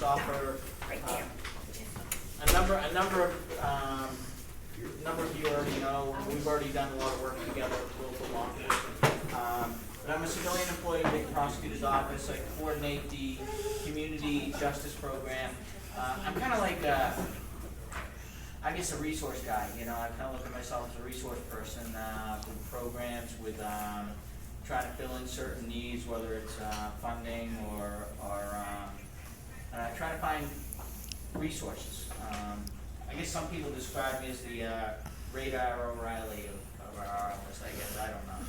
offer a number of you already know. We've already done a lot of work together with local law enforcement. But I'm a civilian employee with the prosecutor's office. I coordinate the community justice program. I'm kind of like I guess a resource guy. You know, I kind of look at myself as a resource person with programs, with trying to fill in certain needs, whether it's funding or try to find resources. I guess some people describe me as the Radar O'Reilly of our office. I guess I don't know.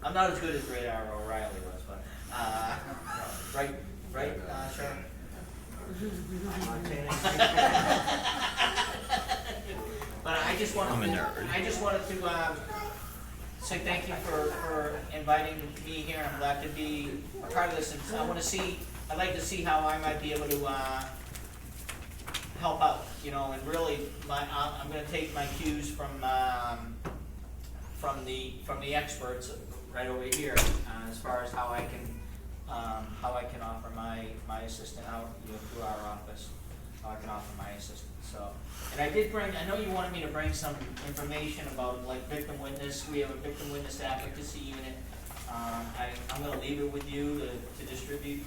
I'm not as good as Radar O'Reilly was, but right, Sharon. But I just wanted to say thank you for inviting me here, and I'm glad to be a part of this. And I'd like to see how I might be able to help out, you know. And really, I'm going to take my cues from the experts right over here as far as how I can offer my assistance out, you know, through our office. How I can offer my assistance. So, and I know you wanted me to bring some information about like victim witness. We have a victim witness advocacy unit. I'm going to leave it with you to distribute.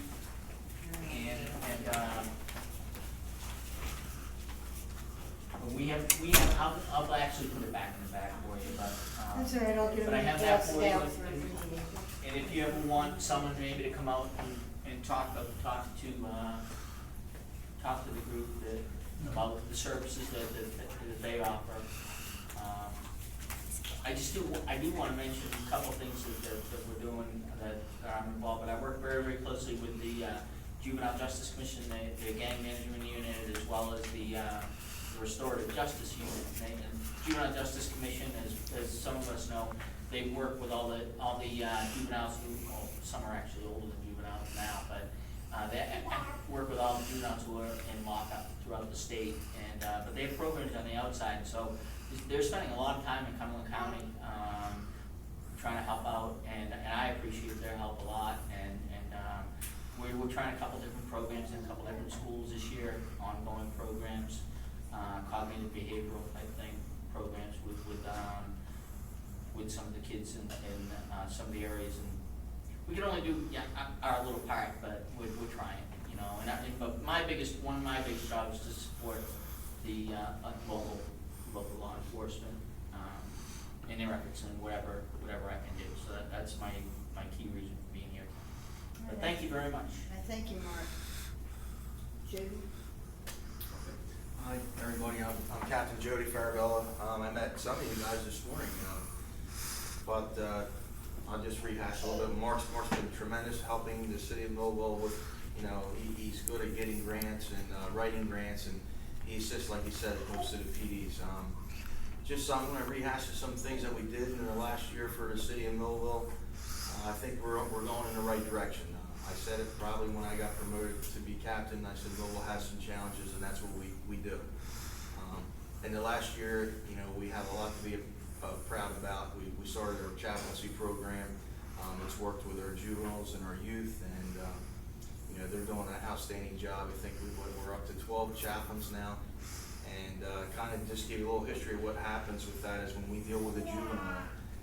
And we have. I'll actually put it back in the bag for you, but. That's all right. I'll get it. But I have that for you. And if you ever want someone maybe to come out and talk to the group about the services that they offer. I do want to mention a couple of things that we're doing that I'm involved, but I work very, very closely with the Juvenile Justice Commission, the Gang Management Unit, as well as the Restorative Justice Unit. And Juvenile Justice Commission, as some of us know, they work with all the juveniles who, well, some are actually older than juveniles now, but they work with all the juveniles who are in lockup throughout the state, and but they have programs on the outside, so they're spending a lot of time in Cumberland County trying to help out, and I appreciate their help a lot. And we're trying a couple different programs in a couple different schools this year, ongoing programs, cognitive behavioral type thing programs with some of the kids in some of the areas. And we can only do our little part, but we're trying, you know. But one of my biggest jobs is to support the local law enforcement in their efforts and whatever I can do. So that's my key reason for being here. But thank you very much. Thank you, Mark. Jody? Hi, everybody. I'm Captain Jody Farabella. I met some of you guys this morning, but I'll just rehash a little bit. Mark's been tremendous helping the city of Millville with, you know, he's good at getting grants and writing grants, and he assists, like he said, most of the PDs. I'm going to rehash some things that we did in the last year for the city of Millville. I think we're going in the right direction. I said it probably when I got promoted to be captain. I said Millville has some challenges, and that's what we do. In the last year, you know, we have a lot to be proud about. We started our chaplaincy program. It's worked with our juveniles and our youth, and you know, they're doing an outstanding job. I think we're up to 12 chaplains now, and kind of just give you a little history of what happens with that is when we deal with a juvenile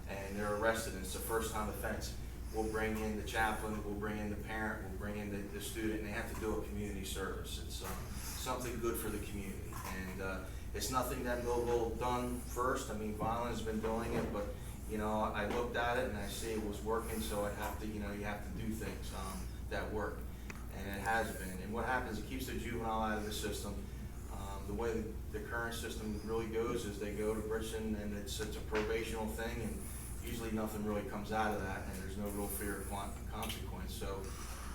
and they're arrested and it's a first-time offense, we'll bring in the chaplain, we'll bring in the parent, we'll bring in the student, and they have to do a community service. It's something good for the community, and it's nothing that Millville done first. I mean, Violent has been doing it, but you know, I looked at it and I see it was working, so I have to, you know, you have to do things that work, and it has been. And what happens, it keeps the juvenile out of the system. The way the current system really goes is they go to Bridgeton, and it's a probational thing, and usually nothing really comes out of that, and there's no real fear of consequence. So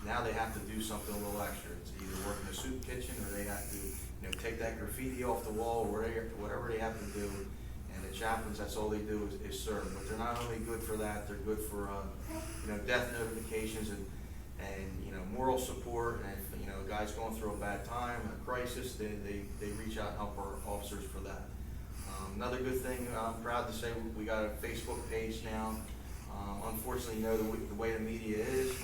now they have to do something a little extra. It's either work in a soup kitchen, or they have to, you know, take that graffiti off the wall, or whatever they have to do. And the chaplains, that's all they do is serve. But they're not only good for that, they're good for you know, death notifications and you know, moral support. And if, you know, a guy's going through a bad time, a crisis, they reach out and help our officers for that. Another good thing, I'm proud to say we got a Facebook page now. Unfortunately, you know, the way the media is,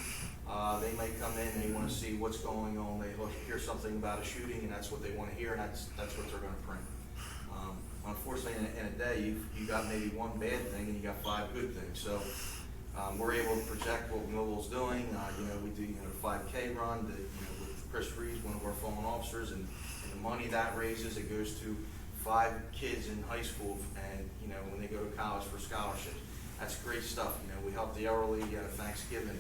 They may come in, they wanna see what's going on, they hear something about a shooting, and that's what they wanna hear, and that's what they're gonna print. Unfortunately, in a day, you got maybe one bad thing and you got 5 good things, so, we're able to project what Millville's doing. We do, the 5K run, with Chris Reeves, one of our fallen officers, and the money that raises, it goes to 5 kids in high school, and, when they go to college for scholarships. That's great stuff. We help the elderly, Thanksgiving,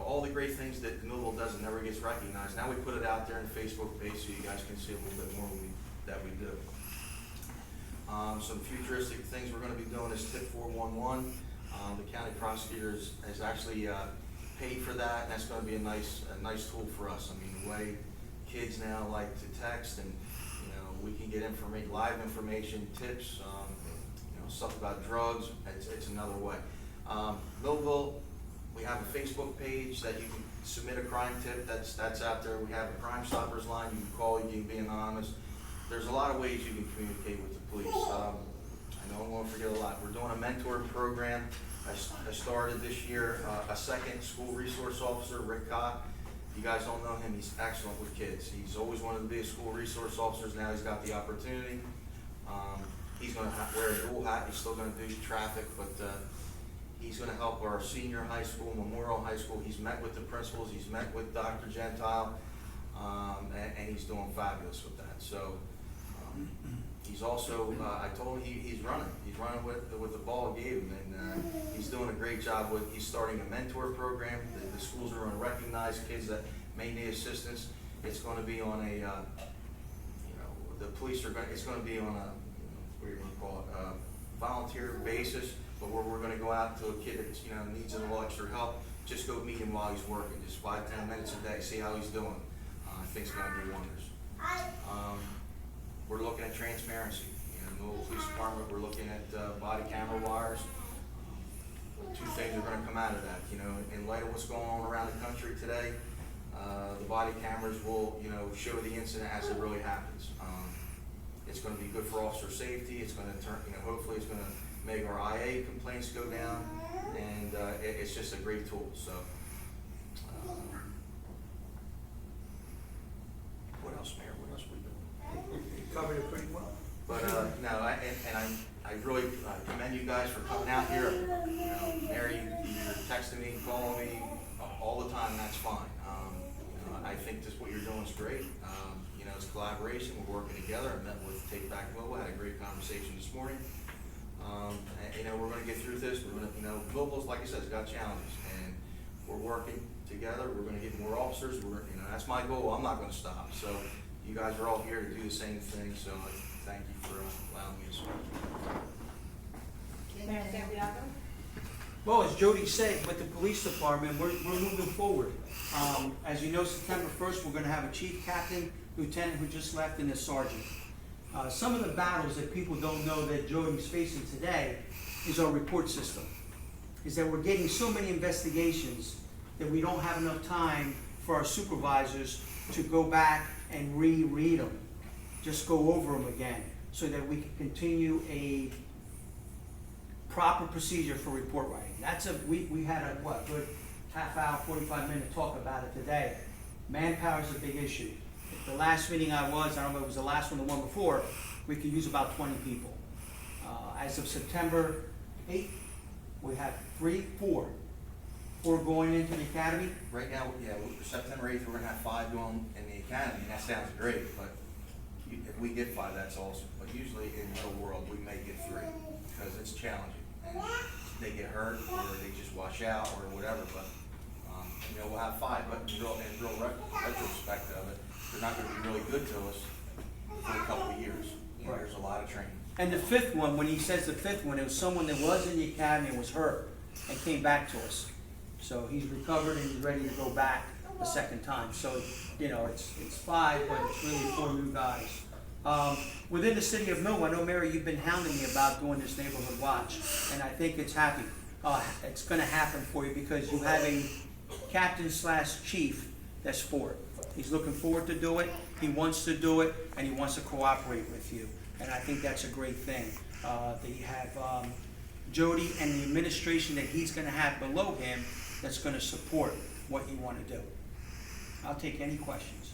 all the great things that Millville does and never gets recognized. Now we put it out there on the Facebook page so you guys can see a little bit more that we do. Some futuristic things we're gonna be doing is tip 411. The county prosecutor has actually paid for that, and that's gonna be a nice tool for us. I mean, the way kids now like to text, and, we can get live information, tips, stuff about drugs, it's another way. Millville, we have a Facebook page that you can submit a crime tip, that's out there. We have a Crime Stoppers line, you can call, you can be anonymous. There's a lot of ways you can communicate with the police. I know I'm gonna forget a lot. We're doing a mentor program. I started this year, a second school resource officer, Rick Cott. You guys don't know him, he's excellent with kids. He's always wanted to be a school resource officer, now he's got the opportunity. He's gonna wear a dual hat, he's still gonna do traffic, but he's gonna help our senior high school, Memorial High School. He's met with the principals, he's met with Dr. Gentile, and he's doing fabulous with that. So, he's also, I told him he's running with the ball I gave him, and he's doing a great job he's starting a mentor program. The schools are gonna recognize kids that may need assistance. It's gonna be on the police it's gonna be on a, what do you wanna call it, volunteer basis, but where we're gonna go out to a kid that, needs a little extra help, just go meet him while he's working, just 5-10 minutes a day, see how he's doing. I think it's gonna do wonders. We're looking at transparency. Millville Police Department, we're looking at body camera wires. 2 things are gonna come out of that. In light of what's going on around the country today, the body cameras will, show the incident as it really happens. It's gonna be good for officer safety. It's gonna turn, hopefully it's gonna make our IA complaints go down, and it's just a great tool. So, what else, Mayor? What else we doing? You covered it pretty well. But no, I really commend you guys for coming out here. Mary, you're texting me, calling me all the time. That's fine. I think what you're doing is great. It's collaboration. We're working together. I met with Take Back Millville. Had a great conversation this morning. We're going to get through this. We're going to, Millville's, like I said, it's got challenges, and we're working together. We're going to get more officers. That's my goal. I'm not going to stop. So you guys are all here to do the same thing. So thank you for allowing me to speak. Mayor Zambiaco? Well, as Jody said, with the police department, we're moving forward. As you know, September 1st, we're gonna have a chief, captain, lieutenant who just left, and a sergeant. Some of the battles that people don't know that Jody's facing today is our report system. Is that we're getting so many investigations that we don't have enough time for our supervisors to go back and reread them. Just go over them again, so that we can continue a proper procedure for report writing. We had a good half hour, 45-minute talk about it today. Manpower is a big issue. The last meeting I don't know if it was the last one, the one before, we could use about 20 people. As of September 8th, we have 4 going into the academy. Right now, September 8th, we're going to have 5 going in the academy, and that sounds great, but if we get 5, that's awesome. But usually in the real world, we may get 3, because it's challenging. And they get hurt, or they just wash out, or whatever, but, we'll have 5, but in real retrospect of it, they're not going to be really good to us for a couple of years. There's a lot of training. And the 5th one, when he says the 5th one, it was someone that was in the academy and was hurt and came back to us. So he's recovered and he's ready to go back the second time. So, it's 5, but it's really 4 new guys. Within the city of Millville, I know, Mary, you've been hounding me about doing this neighborhood watch, and I think it's it's going to happen for you, because you have a captain/chief that's for it. He's looking forward to do it, he wants to do it, and he wants to cooperate with you. And I think that's a great thing. That you have Jody and the administration that he's going to have below him that's going to support. what you wanna do. I'll take any questions.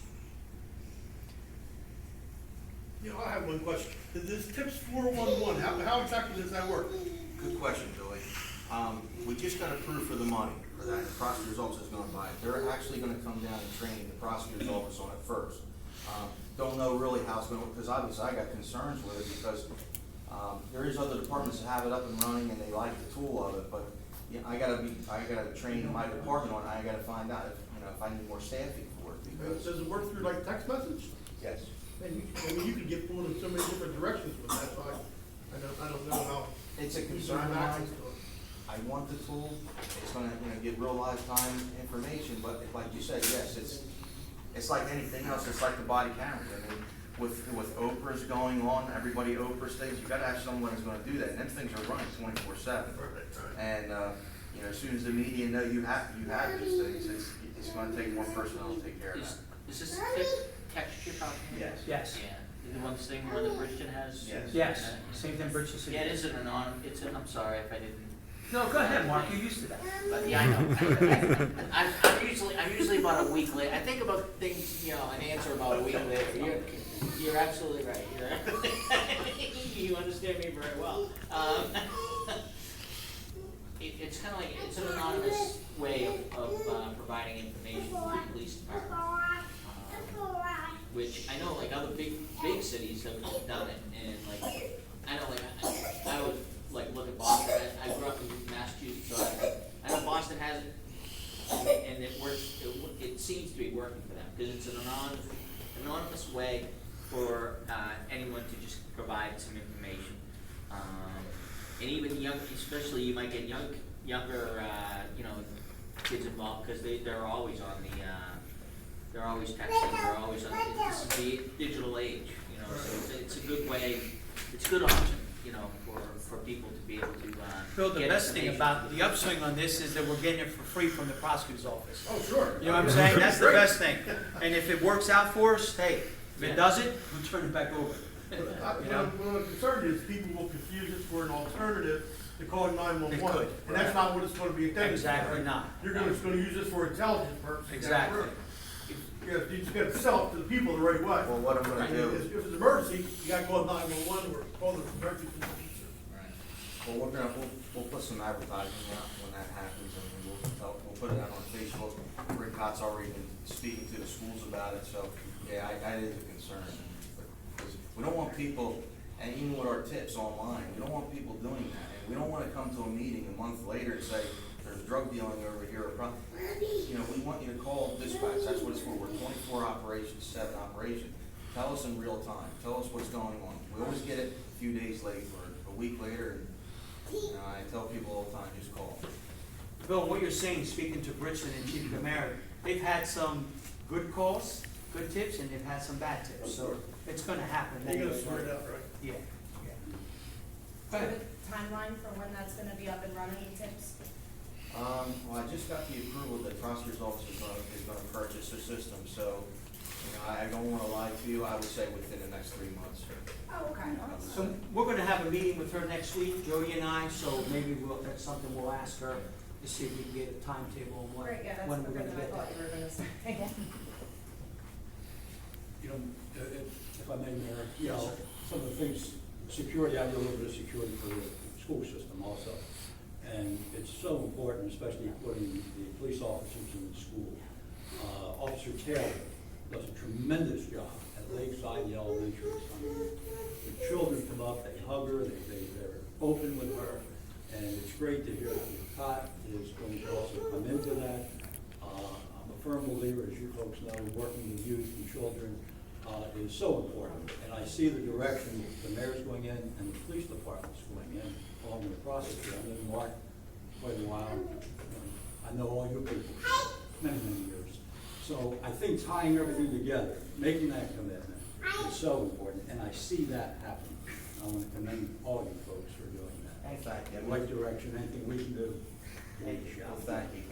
You know, I have one question. This tips 411, how exactly does that work? Good question, Billy. We just got approved for the money for that. The prosecutor's office is gonna buy it. They're actually gonna come down and train the prosecutor's office on it first. Don't know really how it's gonna, because obviously I got concerns with it because, there is other departments that have it up and running and they like the tool of it, but, you know, I gotta train my department on it. I gotta find out if, you know, if I need more staffing for it because. Does it work through like text message? Yes. And you can get pulled in so many different directions with that, so I don't know how. It's a you concern have of access mine. to it. I want the tool, it's gonna, you know, give real live time information, but like you said, yes, it's like anything else, it's like the body cameras. I mean, with Oprah's going on, everybody Oprah's things, you gotta have someone who's gonna do that, and them things are running 24/7. Right. And, you know, as soon as the media know you have these things, it's gonna take one personnel to take care of that. Is this text you're talking about? Yes. Yes. Yeah, the one thing where the Bridgeton has? Yes. Yes, same thing Bridgeton City. Yeah, it is an I'm sorry if I didn't. No, go ahead, Mark, you're used to that. But yeah, I know. I'm usually about a week late. I think about things, you know, and answer about a week later. You're absolutely right. You understand me very well. It's kind of like, it's an anonymous way of providing information to the police department. Which I know, like, other big cities have done it, and like, I know, like, I would like look at Boston. I grew up in Massachusetts, so I know Boston has it, and it works. It seems to be working for them because it's an anonymous way for anyone to just provide some information, and even young, especially you might get younger, you know, kids involved because they're always on the. They're always texting, they're always on, this is the digital age, you know, so it's a good way, it's a good option, you know, for people to be able to, Bill, the get best thing information. about the upswing on this is that we're getting it for free from the prosecutor's office. Oh, sure. You know what I'm saying? That's the best thing. And if it works out for us, hey, if Yeah. it doesn't, we'll turn it back over. You know? What I'm concerned is people will confuse it for an alternative to calling They 911. could. And that's not what it's gonna be intended for. Exactly not. You're just gonna use this for intelligence purposes. Exactly. You just gotta sell it to the people the right way. Well, what I'm gonna do. If it's an emergency, you gotta call 911 or call the emergency teacher. Well, we'll put some advertising out when that happens, and we'll put it out on Facebook. Rick Cott's already been speaking to the schools about it, so, yeah, that is a concern. Because we don't want people, and even with our tips online, we don't want people doing that. And we don't wanna come to a meeting a month later and say, there's drug dealing over here, you know, we want you to call dispatch, that's what it's for, we're 24 operations, 7 operation. Tell us in real time, tell us what's going on. We always get it a few days late or a week later, and, you know, I tell people all the time, just call. Bill, what you're saying, speaking to Bridgeton and Chief Gamari, they've had some good calls, good tips, and they've had some bad tips, so it's gonna happen. You're gonna sort it out, right? Yeah. Do you have a timeline for when that's gonna be up and running, tips? Well, I just got the approval that prosecutor's office is gonna purchase the system, so, you know, I don't wanna lie to you, I would say within the next 3 months. Oh, okay. So we're gonna have a meeting with her next week, Jody and I, so maybe that's something we'll ask her to see if we can get a timetable on Great, yeah, that's when we're quicker gonna than I get thought that. you were gonna say. You know, if I may, Mayor, you know, some of the things, security, I do a little bit of security for the school system also. And it's so important, especially putting the police officers in the school. Officer Taylor does a tremendous job at Lakeside, the elementary. I mean, the children come up, they hug her, they're open with her, and it's great to hear that Cott is going to also come into that. I'm a firm believer, as you folks know, working with youth and children is so important. And I see the direction the mayor's going in and the police department's going in along with the prosecutor. I know Mark quite a while. I know all you people for many, many years. So I think tying everything together, making that commitment is so important, and I see that happening. I want to commend all you folks for doing that. Thank you. Right direction, anything we can do. Well, thank you.